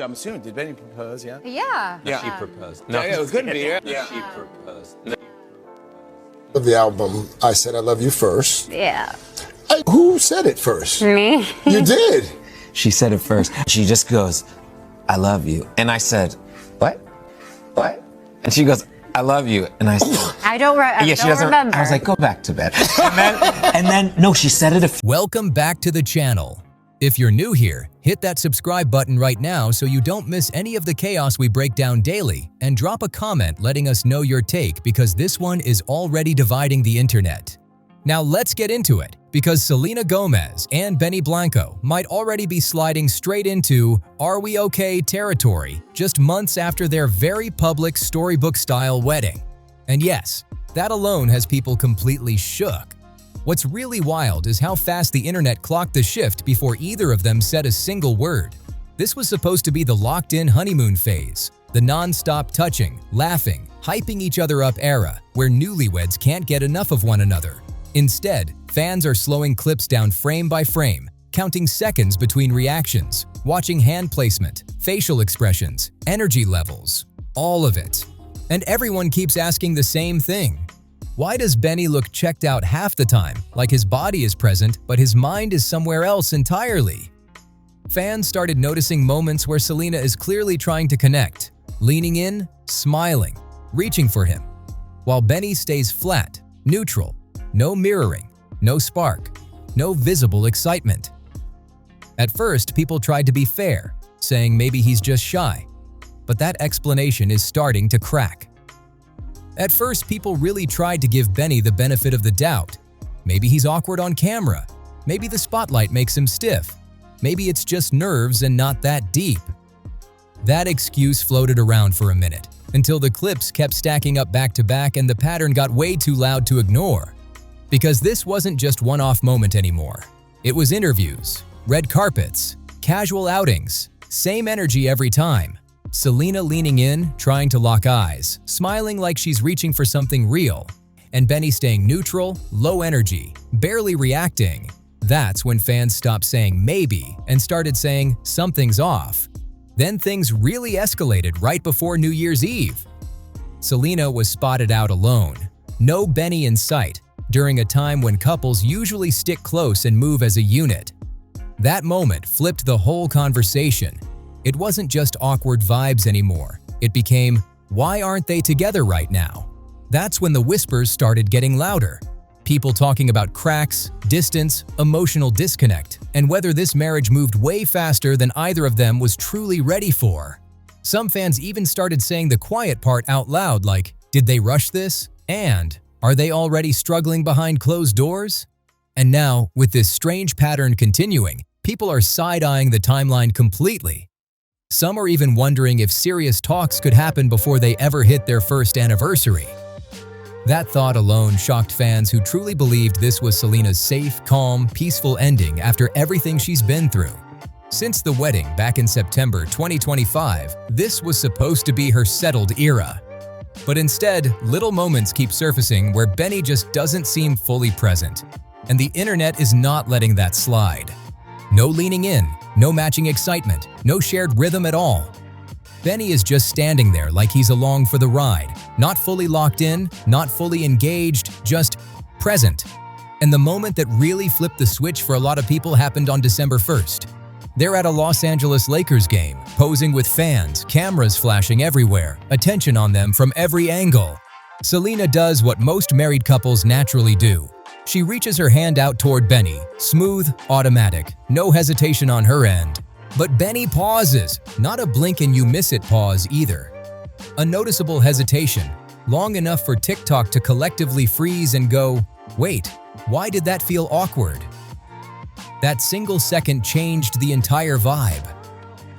I'm assuming, did Benny propose, yeah? Yeah. Yeah. She proposed. No, it couldn't be, yeah. She proposed. Of the album, I said I love you first. Yeah. Who said it first? Me. You did. She said it first. She just goes, I love you. And I said, what? What? And she goes, I love you. And I said, I don't remember. I was like, go back to bed. And then no, she said it. Welcome back to the channel. If you're new here, hit that subscribe button right now so you don't miss any of the chaos we break down daily, and drop a comment letting us know your take because this one is already dividing the internet. Now let's get into it, because Selena Gomez and Benny Blanco might already be sliding straight into "Are we okay?" territory just months after their very public storybook-style wedding. And yes, that alone has people completely shook. What's really wild is how fast the internet clocked the shift before either of them said a single word. This was supposed to be the locked-in honeymoon phase, the non-stop touching, laughing, hyping each other up era where newlyweds can't get enough of one another. Instead, fans are slowing clips down frame by frame, counting seconds between reactions, watching hand placement, facial expressions, energy levels, all of it. And everyone keeps asking the same thing. Why does Benny look checked out half the time, like his body is present but his mind is somewhere else entirely? Fans started noticing moments where Selena is clearly trying to connect, leaning in, smiling, reaching for him, while Benny stays flat, neutral, no mirroring, no spark, no visible excitement. At first, people tried to be fair, saying maybe he's just shy, but that explanation is starting to crack. At first, people really tried to give Benny the benefit of the doubt. Maybe he's awkward on camera. Maybe the spotlight makes him stiff. Maybe it's just nerves and not that deep. That excuse floated around for a minute, until the clips kept stacking up back to back and the pattern got way too loud to ignore. Because this wasn't just one-off moment anymore. It was interviews, red carpets, casual outings, same energy every time. Selena leaning in, trying to lock eyes, smiling like she's reaching for something real, and Benny staying neutral, low energy, barely reacting. That's when fans stopped saying maybe and started saying something's off. Then things really escalated right before New Year's Eve. Selena was spotted out alone, no Benny in sight, during a time when couples usually stick close and move as a unit. That moment flipped the whole conversation. It wasn't just awkward vibes anymore. It became, why aren't they together right now? That's when the whispers started getting louder. People talking about cracks, distance, emotional disconnect, and whether this marriage moved way faster than either of them was truly ready for. Some fans even started saying the quiet part out loud, like, did they rush this? And, are they already struggling behind closed doors? And now, with this strange pattern continuing, people are side-eyeing the timeline completely. Some are even wondering if serious talks could happen before they ever hit their first anniversary. That thought alone shocked fans who truly believed this was Selena's safe, calm, peaceful ending after everything she's been through. Since the wedding back in September 2025, this was supposed to be her settled era. But instead, little moments keep surfacing where Benny just doesn't seem fully present. And the internet is not letting that slide. No leaning in, no matching excitement, no shared rhythm at all. Benny is just standing there like he's along for the ride, not fully locked in, not fully engaged, just present. And the moment that really flipped the switch for a lot of people happened on December 1st. They're at a Los Angeles Lakers game, posing with fans, cameras flashing everywhere, attention on them from every angle. Selena does what most married couples naturally do. She reaches her hand out toward Benny, smooth, automatic, no hesitation on her end. But Benny pauses, not a blink and you miss it pause either. A noticeable hesitation, long enough for TikTok to collectively freeze and go, wait, why did that feel awkward? That single second changed the entire vibe.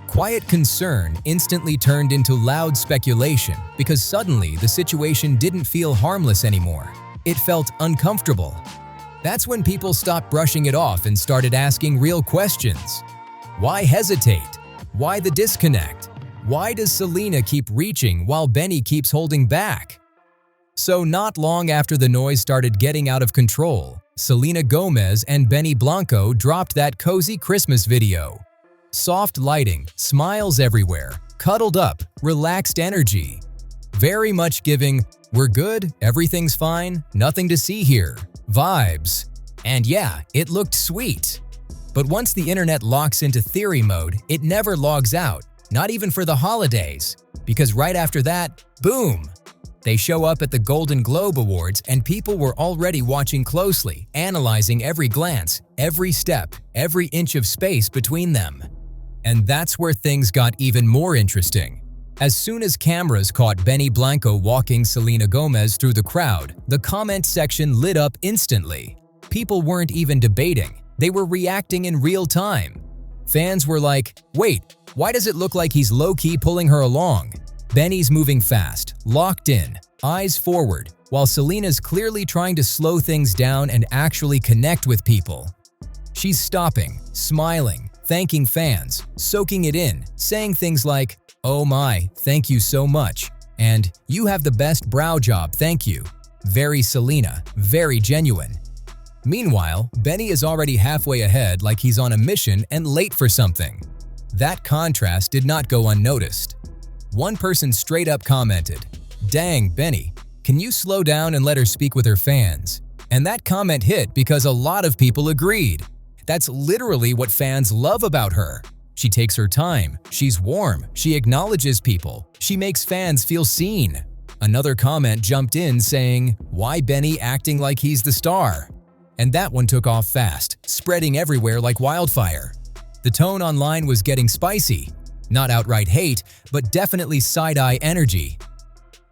Quiet concern instantly turned into loud speculation because suddenly the situation didn't feel harmless anymore. It felt uncomfortable. That's when people stopped brushing it off and started asking real questions. Why hesitate? Why the disconnect? Why does Selena keep reaching while Benny keeps holding back? So not long after the noise started getting out of control, Selena Gomez and Benny Blanco dropped that cozy Christmas video. Soft lighting, smiles everywhere, cuddled up, relaxed energy. Very much giving, we're good, everything's fine, nothing to see here, vibes. And yeah, it looked sweet. But once the internet locks into theory mode, it never logs out, not even for the holidays. Because right after that, boom! They show up at the Golden Globe Awards and people were already watching closely, analyzing every glance, every step, every inch of space between them. And that's where things got even more interesting. As soon as cameras caught Blanco walking Selena Gomez through the crowd, the comment section lit up instantly. People weren't even debating, they were reacting in real time. Fans were like, wait, why does it look like he's low-key pulling her along? Benny's moving fast, locked in, eyes forward, while Selena's clearly trying to slow things down and actually connect with people. She's stopping, smiling, thanking fans, soaking it in, saying things like, "Oh my, thank you so much," and "You have the best brow job, thank you." Very Selena, very genuine. Meanwhile, Benny is already halfway ahead like he's on a mission and late for something. That contrast did not go unnoticed. One person straight up commented, "Dang, Benny, can you slow down and let her speak with her fans?" And that comment hit because a lot of people agreed. That's literally what fans love about her. She takes her time, she's warm, she acknowledges people, she makes fans feel seen. Another comment jumped in saying, "Why Benny acting like he's the star?" And that one took off fast, spreading everywhere like wildfire. The tone online was getting spicy. Not outright hate, but definitely side-eye energy.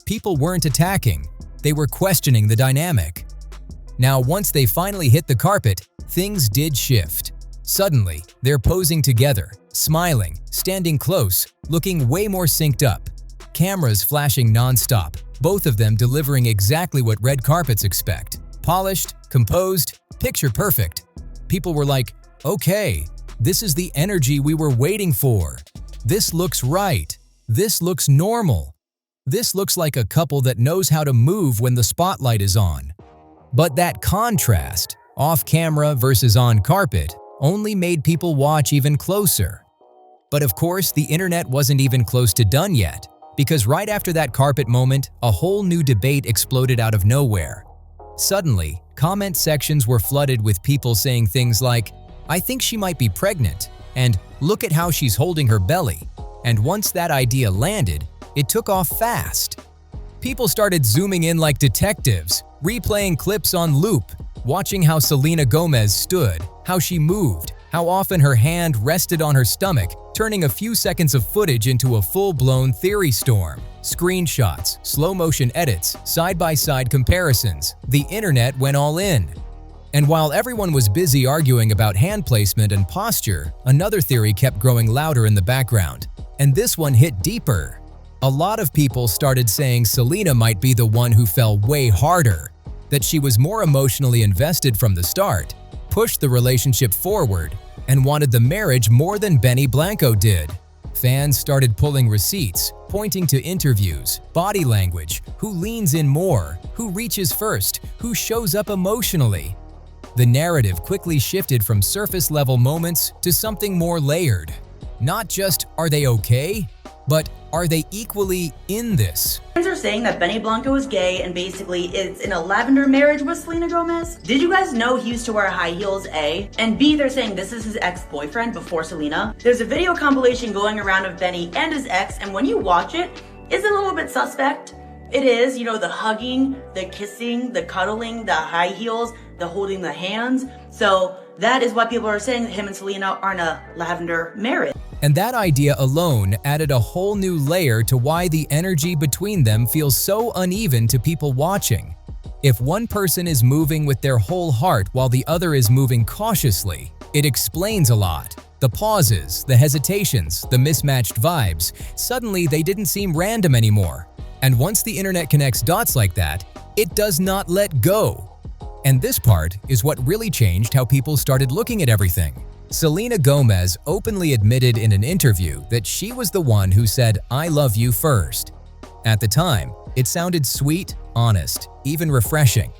People weren't attacking, they were questioning the dynamic. Now, once they finally hit the carpet, things did shift. Suddenly, they're posing together, smiling, standing close, looking way more synced up. Cameras flashing non-stop, both of them delivering exactly what red carpets expect. Polished, composed, picture perfect. People were like, okay, this is the energy we were waiting for. This looks right. This looks normal. This looks like a couple that knows how to move when the spotlight is on. But that contrast, off camera versus on carpet, only made people watch even closer. But of course, the internet wasn't even close to done yet, because right after that carpet moment, a whole new debate exploded out of nowhere. Suddenly, comment sections were flooded with people saying things like, "I think she might be pregnant," and "Look at how she's holding her belly." And once that idea landed, it took off fast. People started zooming in like detectives, replaying clips on loop, watching how Selena Gomez stood, how she moved, how often her hand rested on her stomach, turning a few seconds of footage into a full-blown theory storm. Screenshots, slow-motion edits, side-by-side comparisons. The internet went all in. And while everyone was busy arguing about hand placement and posture, another theory kept growing louder in the background. And this one hit deeper. A lot of people started saying Selena might be the one who fell way harder, that she was more emotionally invested from the start, pushed the relationship forward, and wanted the marriage more than Blanco did. Fans started pulling receipts, pointing to interviews, body language, who leans in more, who reaches first, who shows up emotionally. The narrative quickly shifted from surface-level moments to something more layered. Not just, are they okay? But are they equally in this? Fans are saying that Blanco is gay and basically is in a Lavender marriage with Selena Gomez. Did you guys know he used to wear high heels, A? And B, they're saying this is his ex-boyfriend before Selena. There's a video compilation going around of Benny and his ex, and when you watch it, it's a little bit suspect. It is, you know, the hugging, the kissing, the cuddling, the high heels, the holding the hands. So that is why people are saying that him and Selena are in a Lavender marriage. And that idea alone added a whole new layer to why the energy between them feels so uneven to people watching. If one person is moving with their whole heart while the other is moving cautiously, it explains a lot. The pauses, the hesitations, the mismatched vibes, suddenly they didn't seem random anymore. And once the internet connects dots like that, it does not let go. And this part is what really changed how people started looking at everything. Selena Gomez openly admitted in an interview that she was the one who said, "I love you" first. At the time, it sounded sweet, honest, even refreshing.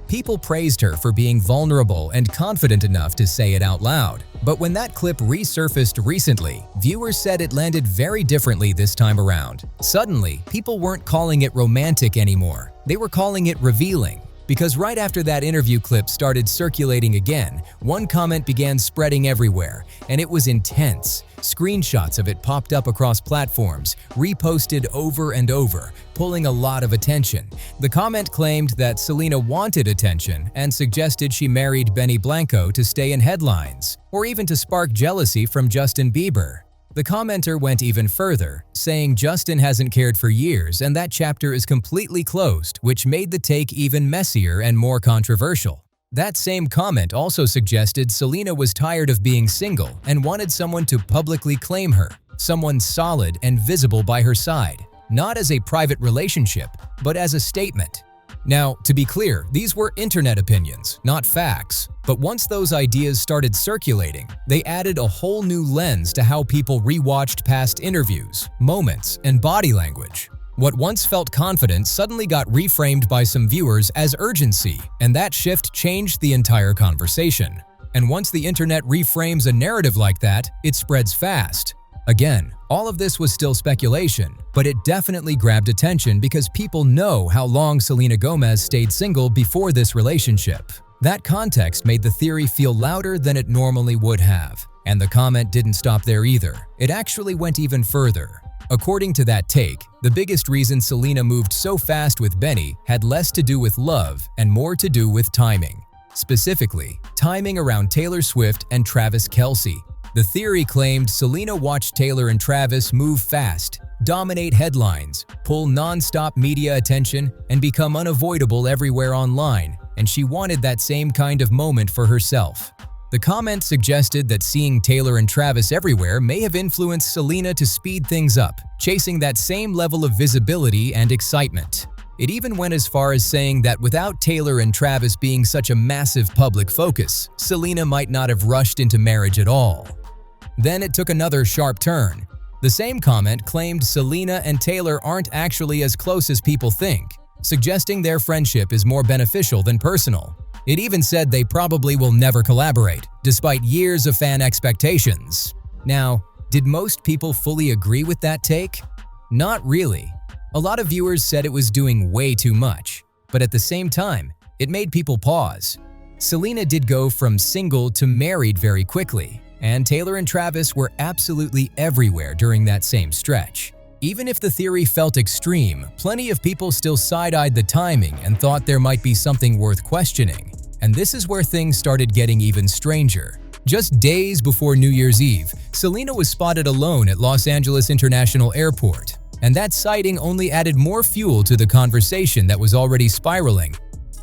People praised her for being vulnerable and confident enough to say it out loud. But when that clip resurfaced recently, viewers said it landed very differently this time around. Suddenly, people weren't calling it romantic anymore. They were calling it revealing. Because right after that interview clip started circulating again, one comment began spreading everywhere, and it was intense. Screenshots of it popped up across platforms, reposted over and over, pulling a lot of attention. The comment claimed that Selena wanted attention and suggested she married Blanco to stay in headlines, or even to spark jealousy from Justin Bieber. The commenter went even further, saying Justin hasn't cared for years and that chapter is completely closed, which made the take even messier and more controversial. That same comment also suggested Selena was tired of being single and wanted someone to publicly claim her, someone solid and visible by her side, not as a private relationship, but as a statement. Now, to be clear, these were internet opinions, not facts. But once those ideas started circulating, they added a whole new lens to how people rewatched past interviews, moments, and body language. What once felt confident suddenly got reframed by some viewers as urgency, and that shift changed the entire conversation. And once the internet reframes a narrative like that, it spreads fast. Again, all of this was still speculation, but it definitely grabbed attention because people know how long Selena Gomez stayed single before this relationship. That context made the theory feel louder than it normally would have. And the comment didn't stop there either. It actually went even further. According to that take, the biggest reason Selena moved so fast with Benny had less to do with love and more to do with timing. Specifically, timing around Taylor Swift and Travis Kelce. The theory claimed Selena watched Taylor and Travis move fast, dominate headlines, pull non-stop media attention, and become unavoidable everywhere online, and she wanted that same kind of moment for herself. The comment suggested that seeing Taylor and Travis everywhere may have influenced Selena to speed things up, chasing that same level of visibility and excitement. It even went as far as saying that without Taylor and Travis being such a massive public focus, Selena might not have rushed into marriage at all. Then it took another sharp turn. The same comment claimed Selena and Taylor aren't actually as close as people think, suggesting their friendship is more beneficial than personal. It even said they probably will never collaborate, despite years of fan expectations. Now, did most people fully agree with that take? Not really. A lot of viewers said it was doing way too much, but at the same time, it made people pause. Selena did go from single to married very quickly, and Taylor and Travis were absolutely everywhere during that same stretch. Even if the theory felt extreme, plenty of people still side-eyed the timing and thought there might be something worth questioning. And this is where things started getting even stranger. Just days before New Year's Eve, Selena was spotted alone at Los Angeles International Airport. And that sighting only added more fuel to the conversation that was already spiraling.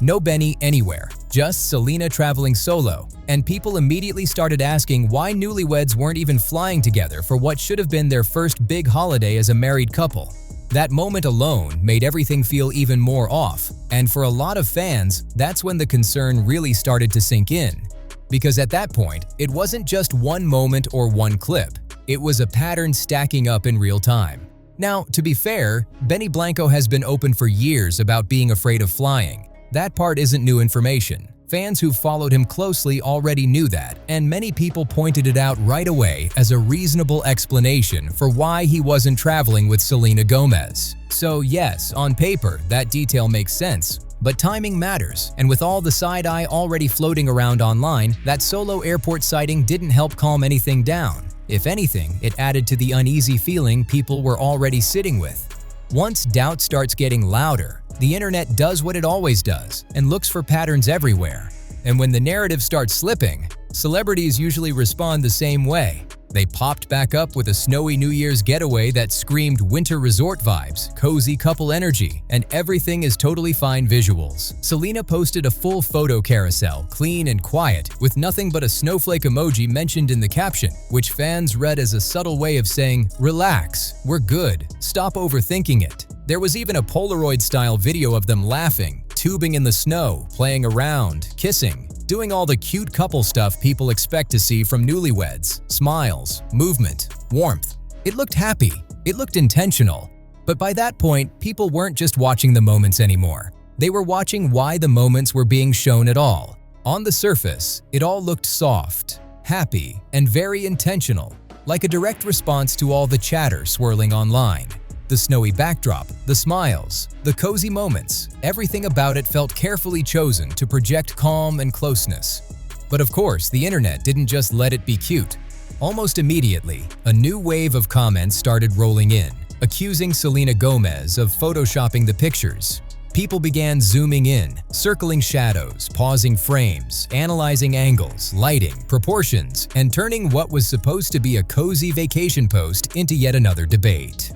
No Benny anywhere, just Selena traveling solo, and people immediately started asking why newlyweds weren't even flying together for what should have been their first big holiday as a married couple. That moment alone made everything feel even more off, and for a lot of fans, that's when the concern really started to sink in. Because at that point, it wasn't just one moment or one clip, it was a pattern stacking up in real time. Now, to be fair, Blanco has been open for years about being afraid of flying. That part isn't new information. Fans who've followed him closely already knew that, and many people pointed it out right away as a reasonable explanation for why he wasn't traveling with Selena Gomez. So yes, on paper, that detail makes sense, but timing matters, and with all the side-eye already floating around online, that solo airport sighting didn't help calm anything down. If anything, it added to the uneasy feeling people were already sitting with. Once doubt starts getting louder, the internet does what it always does and looks for patterns everywhere. And when the narrative starts slipping, celebrities usually respond the same way. They popped back up with a snowy New Year's getaway that screamed winter resort vibes, cozy couple energy, and everything is totally fine visuals. Selena posted a full photo carousel, clean and quiet, with nothing but a snowflake emoji mentioned in the caption, which fans read as a subtle way of saying, "Relax, we're good, stop overthinking it." There was even a Polaroid-style video of them laughing, tubing in the snow, playing around, kissing, doing all the cute couple stuff people expect to see from newlyweds: smiles, movement, warmth. It looked happy, it looked intentional. But by that point, people weren't just watching the moments anymore. They were watching why the moments were being shown at all. On the surface, it all looked soft, happy, and very intentional, like a direct response to all the chatter swirling online. The snowy backdrop, the smiles, the cozy moments, everything about it felt carefully chosen to project calm and closeness. But of course, the internet didn't just let it be cute. Almost immediately, a new wave of comments started rolling in, accusing Selena Gomez of photoshopping the pictures. People began zooming in, circling shadows, pausing frames, analyzing angles, lighting, proportions, and turning what was supposed to be a cozy vacation post into yet another debate.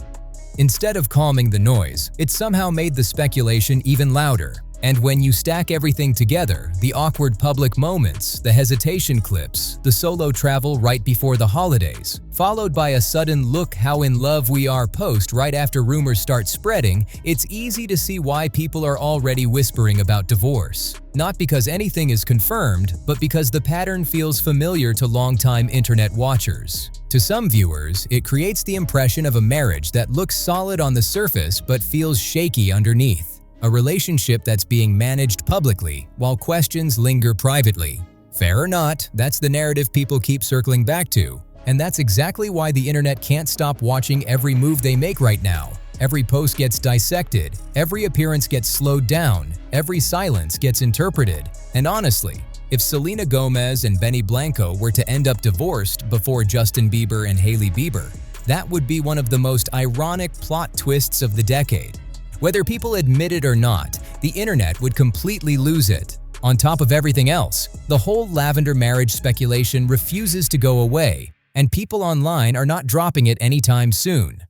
Instead of calming the noise, it somehow made the speculation even louder. And when you stack everything together, the awkward public moments, the hesitation clips, the solo travel right before the holidays, followed by a sudden "look how in love we are" post right after rumors start spreading, it's easy to see why people are already whispering about divorce. Not because anything is confirmed, but because the pattern feels familiar to longtime internet watchers. To some viewers, it creates the impression of a marriage that looks solid on the surface but feels shaky underneath. A relationship that's being managed publicly while questions linger privately. Fair or not, that's the narrative people keep circling back to. And that's exactly why the internet can't stop watching every move they make right now. Every post gets dissected, every appearance gets slowed down, every silence gets interpreted. And honestly, if Selena Gomez and Blanco were to end up divorced before Justin Bieber and Hailey Bieber, that would be one of the most ironic plot twists of the decade. Whether people admit it or not, the internet would completely lose it. On top of everything else, the whole Lavender marriage speculation refuses to go away, and people online are not dropping it anytime soon.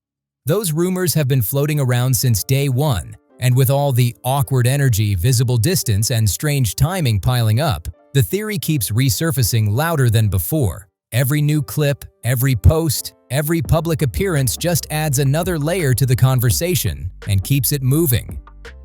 Those rumors have been floating around since day one, and with all the awkward energy, visible distance, and strange timing piling up, the theory keeps resurfacing louder than before. Every new clip, every post, every public appearance just adds another layer to the conversation and keeps it moving.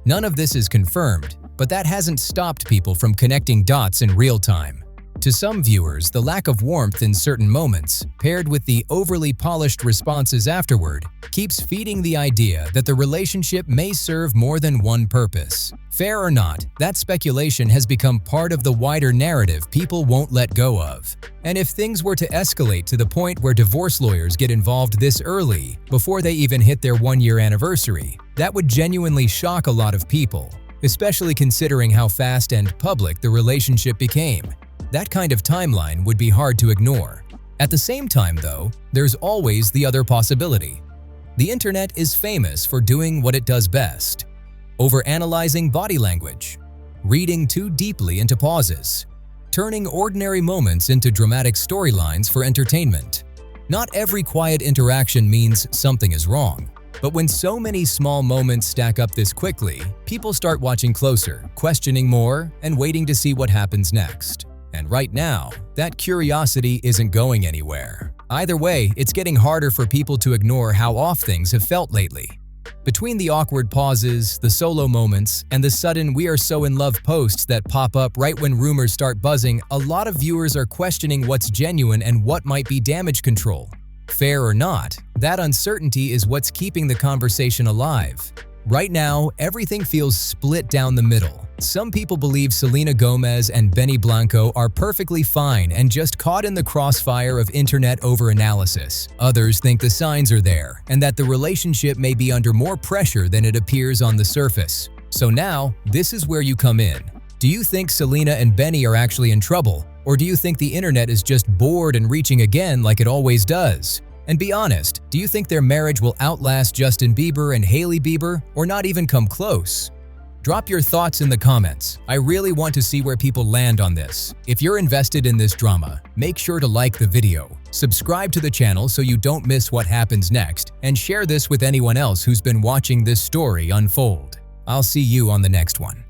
None of this is confirmed, but that hasn't stopped people from connecting dots in real time. To some viewers, the lack of warmth in certain moments, paired with the overly polished responses afterward, keeps feeding the idea that the relationship may serve more than one purpose. Fair or not, that speculation has become part of the wider narrative people won't let go of. And if things were to escalate to the point where divorce lawyers get involved this early, before they even hit their one-year anniversary, that would genuinely shock a lot of people, especially considering how fast and public the relationship became. That kind of timeline would be hard to ignore. At the same time, though, there's always the other possibility. The internet is famous for doing what it does best: overanalyzing body language, reading too deeply into pauses, turning ordinary moments into dramatic storylines for entertainment. Not every quiet interaction means something is wrong, but when so many small moments stack up this quickly, people start watching closer, questioning more, and waiting to see what happens next. And right now, that curiosity isn't going anywhere. Either way, it's getting harder for people to ignore how off things have felt lately. Between the awkward pauses, the solo moments, and the sudden "we are so in love" posts that pop up right when rumors start buzzing, a lot of viewers are questioning what's genuine and what might be damage control. Fair or not, that uncertainty is what's keeping the conversation alive. Right now, everything feels split down the middle. Some people believe Selena Gomez and Blanco are perfectly fine and just caught in the crossfire of internet overanalysis. Others think the signs are there and that the relationship may be under more pressure than it appears on the surface. So now, this is where you come in. Do you think Selena and Benny are actually in trouble, or do you think the internet is just bored and reaching again like it always does? And be honest, do you think their marriage will outlast Justin Bieber and Hailey Bieber, or not even come close? Drop your thoughts in the comments. I really want to see where people land on this. If you're invested in this drama, make sure to like the video, subscribe to the channel so you don't miss what happens next, and share this with anyone else who's been watching this story unfold. I'll see you on the next one.